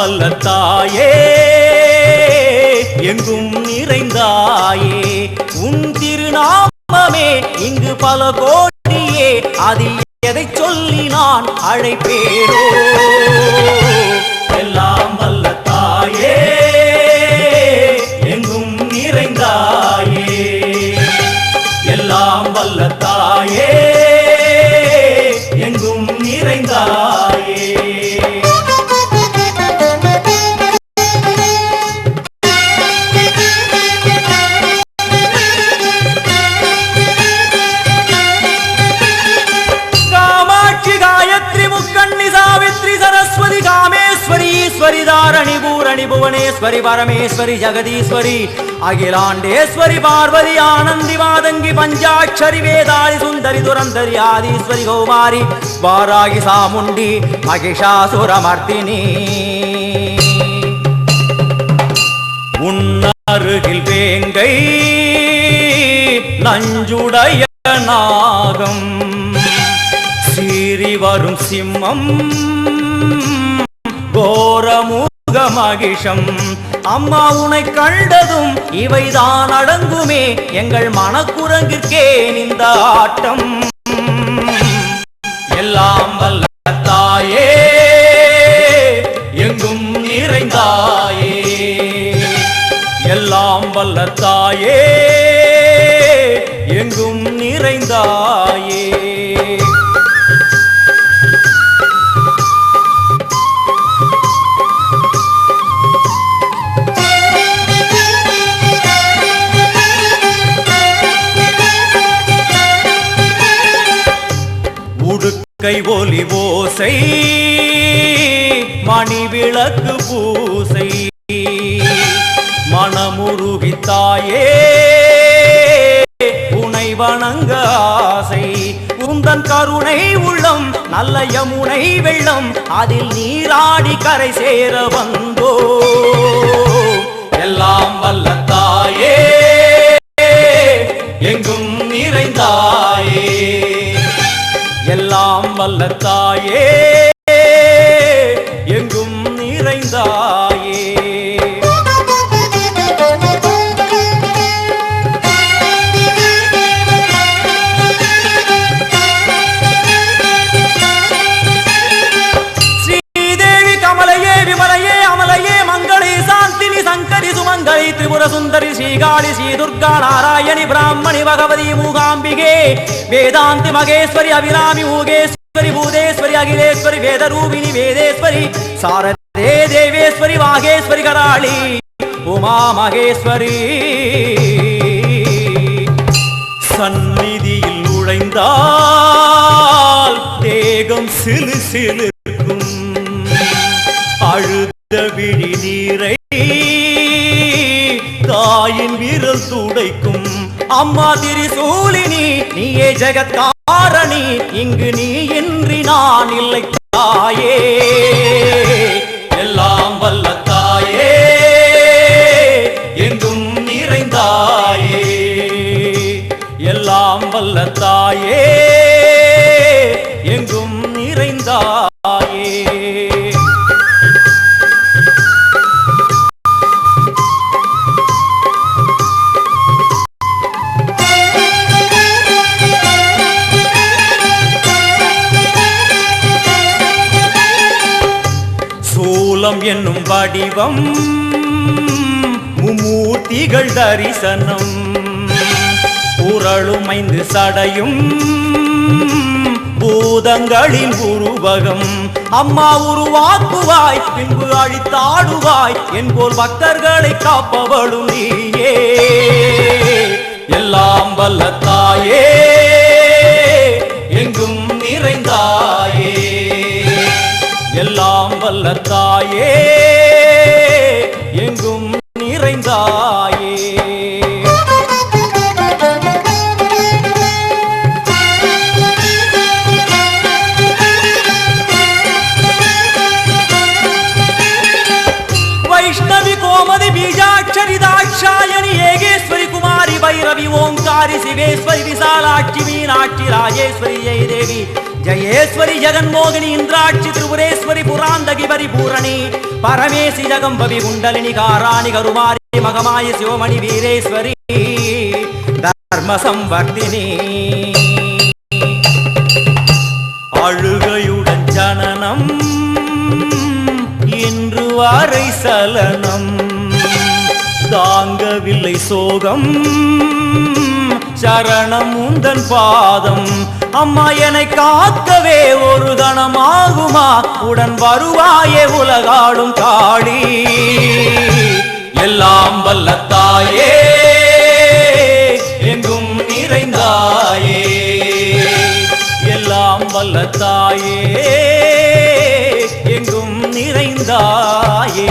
வல்ல தாயே எங்கும் நிறைந்தாயே உன் திருநாமமே இங்கு பல கோடியே அது எதை சொல்லி நான் அழைப்பேனோ எல்லாம் வல்ல தாயே எங்கும் நிறைந்தாயே எல்லாம் வல்ல தாயே எங்கும் நிறைந்தாயே தாரணி பூரணி புவனேஸ்வரி பரமேஸ்வரி ஜெகதீஸ்வரி அகிலாண்டேஸ்வரி பார்வதி ஆனந்தி மாதங்கி பஞ்சாட்சரி வேதாளி சுந்தரி துரந்தரி ஆதீஸ்வரி கௌமாரி வாராகி சாமுண்டி மகிஷாசுரமர்த்தினி உன்னருகில் வேங்கை நஞ்சுடைய நாகம் சீறி வரும் சிம்மம் கோரமுக மகிஷம் அம்மா உனை கண்டதும் இவைதான் அடங்குமே எங்கள் மனக்குரங்கிற்கே இந்த ஆட்டம் எல்லாம் வல்ல தாயே எங்கும் நிறைந்தாயே எல்லாம் வல்ல தாயே எங்கும் நிறைந்தாயே கை ஒலி ஓசை மணி விளக்கு பூசை மனமுருகித்தாயே உனை வணங்க ஆசை உந்தன் கருணை உள்ளம் நல்ல யமுனை வெள்ளம் அதில் நீராடி கரை சேர வந்தோ எல்லாம் வல்ல தாயே எங்கும் நிறைந்தாயே எல்லாம் வல்ல தாயே எங்கும் நிறைந்தாயே ஸ்ரீதேவி கமலையே விமலையே அமலையே மங்களே சாந்தினி சங்கரி சுமங்கலி திரிபுர சுந்தரி ஸ்ரீகாளி ஸ்ரீ துர்கா நாராயணி பிராமணி பகவதி மூகாம்பிகே வேதாந்தி மகேஸ்வரி அபிராமி மூகேஸ்வரி பூதேஸ்வரி அகிலேஸ்வரி வேதரூபிணி வேதேஸ்வரி சாரதே தேவேஸ்வரி வாகேஸ்வரி கராளி உமா மகேஸ்வரி சந்நிதியில் நுழைந்தால் தேகம் சிலு சிலுக்கும் அழுத விழி நீரை தாயின் விரல் துடைக்கும் அம்மா திரிசூலினி நீயே ஜெகத்காரணி இங்கு நீ இன்றி நான் இல்லை தாயே எல்லாம் வல்ல தாயே எங்கும் நிறைந்தாயே எல்லாம் வல்ல தாயே எங்கும் நிறைந்தாயே என்னும் வடிவம் மும்மூர்த்திகள் தரிசனம் உரளும் 5 சடையும் பூதங்களின் உருவகம் அம்மா உருவாக்குவாய் பின்பு அழித்தாடுவாய் என்போல் பக்தர்களை காப்பவளும் நீயே எல்லாம் வல்ல தாயே எங்கும் நிறைந்தாயே எல்லாம் வல்ல தாயே எங்கும் நிறைந்தாயே வைஷ்ணவி கோமதி பீஜாட்சரி தாட்சாயணி ஏகேஸ்வரி குமாரி பைரவி ஓங்காரி சிவேஸ்வரி விசாலாட்சி மீனாட்சி ராஜேஸ்வரி ஜெயதேவி जयेश्वरी जगन्मोहिनी इंद्राक्षी त्रिपुरेश्वरी पुरांदगी परिपूरणी பரமேசி ஜகம்பவி குண்டலினி காராணி கருமாரி மகமாய சிவமணி வீரேஸ்வரி தர்ம சம்வர்த்தினி அழுகையுடன் ஜனனம் இன்று வாரை சலனம் தாங்கவில்லை சோகம் சரணம் உந்தன் பாதம் அம்மா என்னை காக்கவே ஒரு கணமாகுமா உடன் வருவாயே உலகாடும் காளி எல்லாம் வல்ல தாயே எங்கும் நிறைந்தாயே எல்லாம் வல்ல தாயே எங்கும் நிறைந்தாயே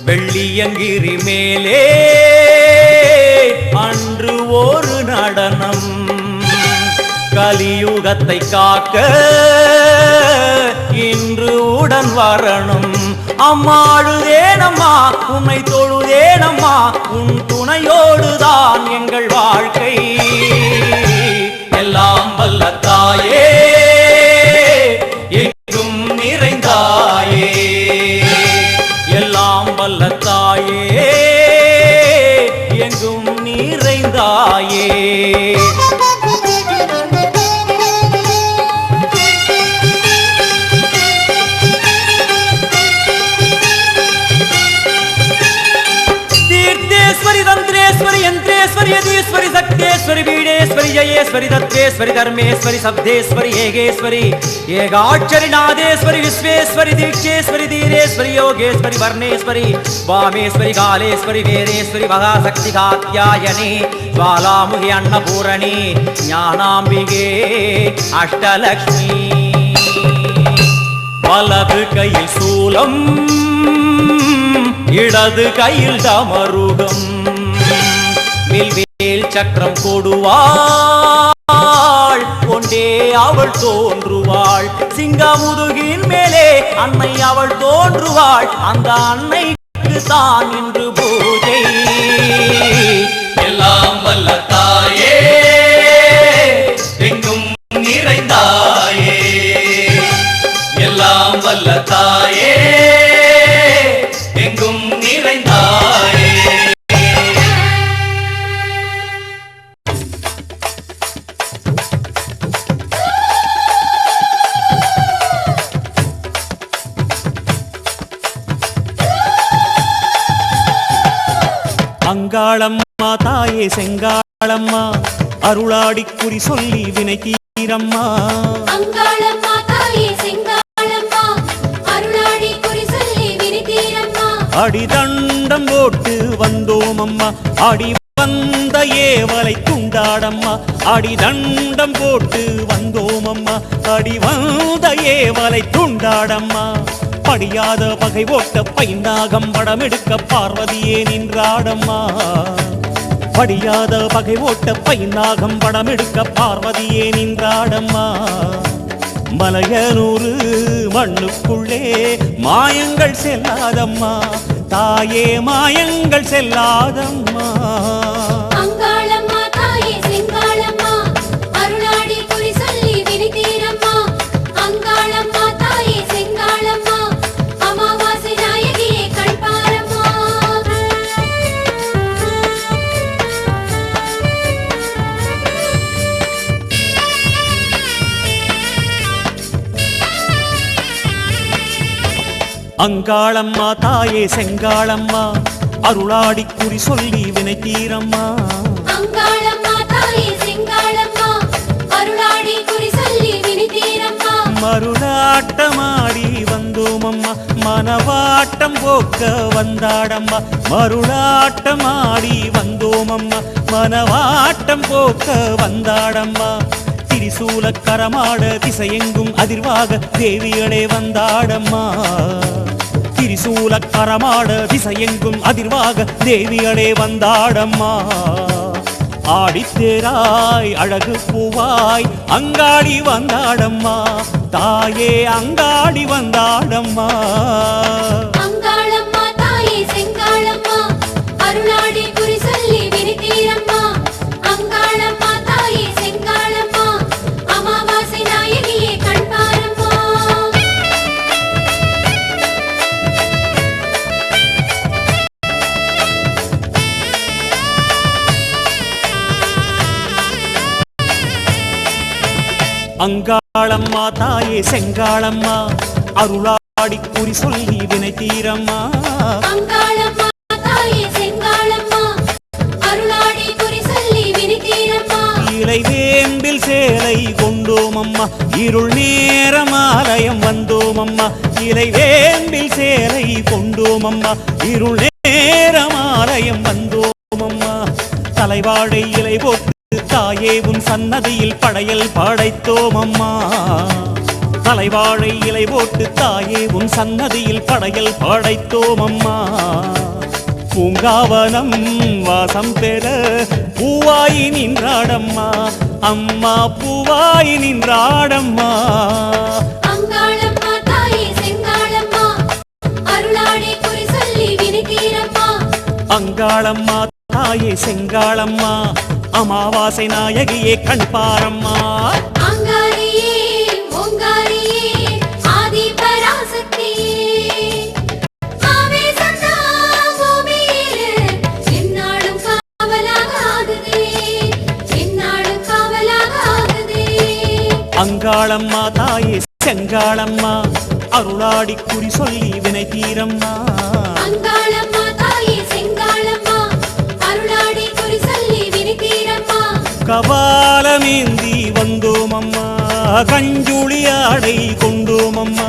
வெள்ளியங்கிரி மேலே அன்று ஒரு நடனம் கலியுகத்தை காக்க இன்று உடன் வரணும் அம்மா அழுதேனம்மா உன்னை தொழுதேனம்மா உன் துணையோடுதான் எங்கள் வாழ்க்கை எல்லாம் வல்ல தாயே எங்கும் நிறைந்தாயே எல்லாம் வல்ல தாயே எங்கும் நிறைந்தாயே तंत्रेश्वरी यंत्रेश्वरी यदीश्वरी शक्तेश्वरी बीडेश्वरी जयेश्वरी दत्तेश्वरी धर्मेश्वरी शब्देश्वरी येगेश्वरी येगाक्षरी नादेश्वरी विश्वेश्वरी दीक्षेश्वरी धीरेश्वरी योगेश्वरी वर्णेश्वरी वामेश्वरी कालेश्वरी वीरेश्वरी महाशक्ति कात्यायनी ज्वालामुखी अन्नपूरणी ज्ञानाम्बिके अष्टलक्ष्मी वलது கையில் சூலம் இடது கையில் டமருகம் வில்வேல் சக்கரம் கொடுவாள் கொண்டே அவள் தோன்றுவாள் சிங்கமுதுகின் மேலே அன்னை அவள் தோன்றுவாள் அந்த அன்னைக்கு தான் இன்று பூஜை எல்லாம் வல்ல தாயே எங்கும் நிறைந்தாயே எல்லாம் வல்ல தாயே எங்கும் நிறைந்தாயே அங்காளம்மா தாயே செங்காளம்மா அருளாடி குறி சொல்லி வினை தீரம்மா அங்காளம்மா தாயே செங்காளம்மா அருளாடி குறி சொல்லி வினை தீரம்மா அடிதண்டம் போட்டு வந்தோம் அம்மா அடி வந்த ஏவலை துண்டாடம்மா அடிதண்டம் போட்டு வந்தோம் அம்மா அடி வந்த ஏவலை துண்டாடம்மா படியாத பகை ஓட்ட பைந்தாகம் படமெடுக்க பார்வதியே நின்றாடம்மா படியாத பகை ஓட்ட பைந்தாகம் படமெடுக்க பார்வதியே நின்றாடம்மா மலையனூறு மண்ணுக்குள்ளே மாயங்கள் செல்லாதம்மா தாயே மாயங்கள் செல்லாதம்மா அங்காளம்மா தாயே செங்காளம்மா அருளாடி குறி சொல்லி வினை தீரம்மா அங்காளம்மா தாயே செங்காளம்மா அமாவாசை நாயகியே கண்பாரம்மா அங்காளம்மா தாயே செங்காளம்மா அருளாடி குறி சொல்லி வினை தீரம்மா அங்காளம்மா தாயே செங்காளம்மா அருளாடி குறி சொல்லி வினை தீரம்மா மருளாட்டமாடி வந்தோம் அம்மா மனவாட்டம் போக்க வந்தாடம்மா மருளாட்டமாடி வந்தோம் அம்மா மனவாட்டம் போக்க வந்தாடம்மா திரிசூலக்கரமாட திசையெங்கும் அதிர்வாக தேவிகளே வந்தாடம்மா திரிசூலக்கரமாட திசையெங்கும் அதிர்வாக தேவிகளே வந்தாடம்மா ஆடித்தேராய் அழகு பூவாய் அங்காடி வந்தாடம்மா தாயே அங்காடி வந்தாடம்மா அங்காளம்மா அங்காளம்மா தாயே செங்காளம்மா அருளாடி குறி சொல்லி வினை தீரம்மா அங்காளம்மா தாயே செங்காளம்மா அருளாடி குறி சொல்லி வினை தீரம்மா இலை வேம்பில் சேலை கொண்டோம் அம்மா இருள் நேரம் ஆலயம் வந்தோம் அம்மா இலை வேம்பில் சேலை கொண்டோம் அம்மா இருள் நேரம் ஆலயம் வந்தோம் அம்மா தலைவாழை இலை போட்டு தாயே உன் சன்னதியில் படையல் படைத்தோம் அம்மா தலைவாழை இலை போட்டு தாயே உன் சன்னதியில் படையல் படைத்தோம் அம்மா பூங்காவனம் வாசம் பெற பூவாயி நின்றாடம்மா அம்மா பூவாயி நின்றாடம்மா அங்காளம்மா தாயே செங்காளம்மா அருளாடி குறி சொல்லி வினை தீரம்மா அங்காளம்மா தாயே செங்காளம்மா அமாவாசை நாயகியே கண் பாரம்மா அங்காரியே ஓங்காரியே ஆதி பராசக்தியே ஆவேசத்தா பூமியிலே எந்நாளும் காவலாக ஆகுதே எந்நாளும் காவலாக ஆகுதே அங்காளம்மா தாயே செங்காளம்மா அருளாடி குறி சொல்லி வினை தீரம்மா அங்காளம்மா தாயே செங்காளம்மா அருளாடி குறி சொல்லி வினை தீரம்மா கபாலமேந்தி வந்தோம் அம்மா கஞ்சுளி ஆடை கொண்டோம் அம்மா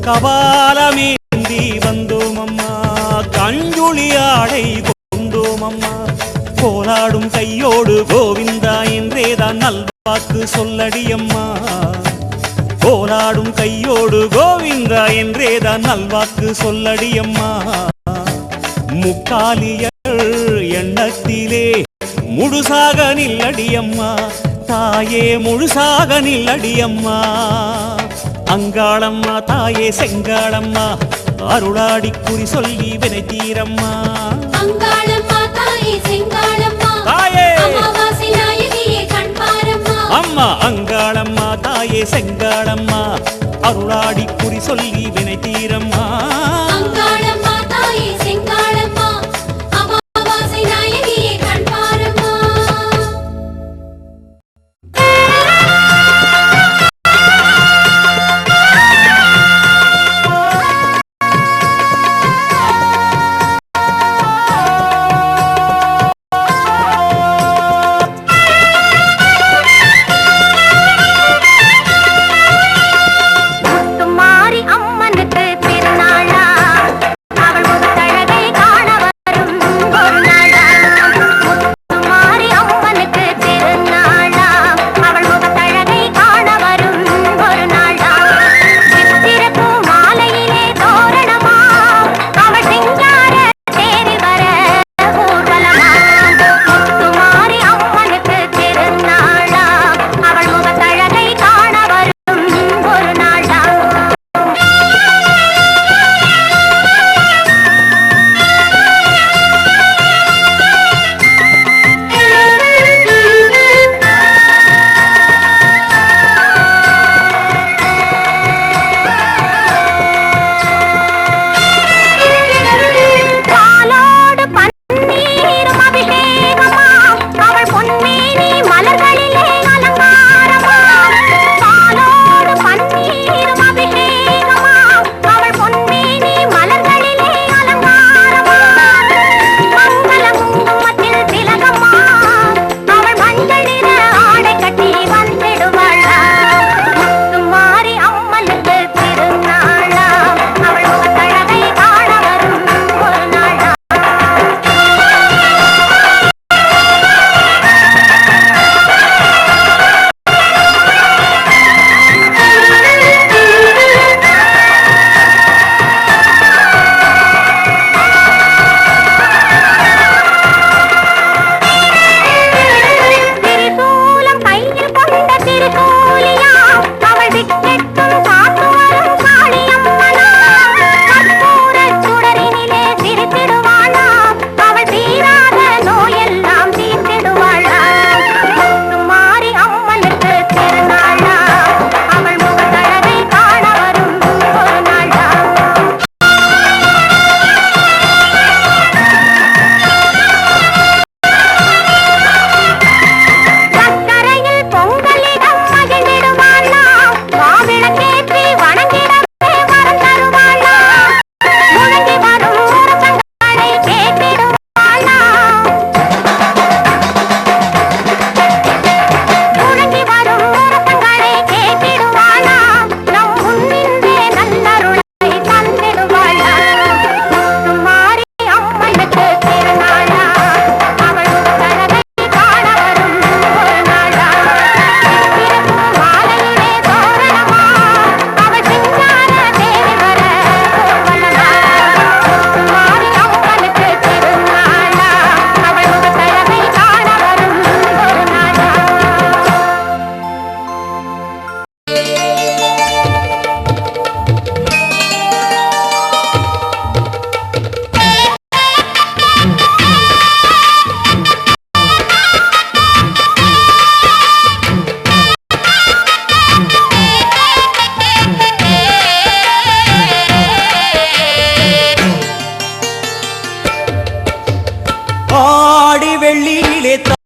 கபாலமேந்தி வந்தோம் அம்மா கஞ்சுளி ஆடை கொண்டோம் அம்மா கோலாடும் கையோடு கோவிந்தா என்றேதான் நல்வாக்கு சொல்லடியம்மா கோலாடும் கையோடு கோவிந்தா என்றேதான் நல்வாக்கு சொல்லடியம்மா முக்காலியர் எண்ணத்திலே முழுசாக நில்லடியம்மா தாயே முழுசாக நில்லடியம்மா அங்காளம்மா தாயே செங்காளம்மா அருளாடி குறி சொல்லி வினை தீரம்மா அங்காளம்மா தாயே செங்காளம்மா தாயே அமாவாசை நாயகியே கண் பாரம்மா அம்மா அங்காளம்மா தாயே செங்காளம்மா அருளாடி குறி சொல்லி வினை தீரம்மா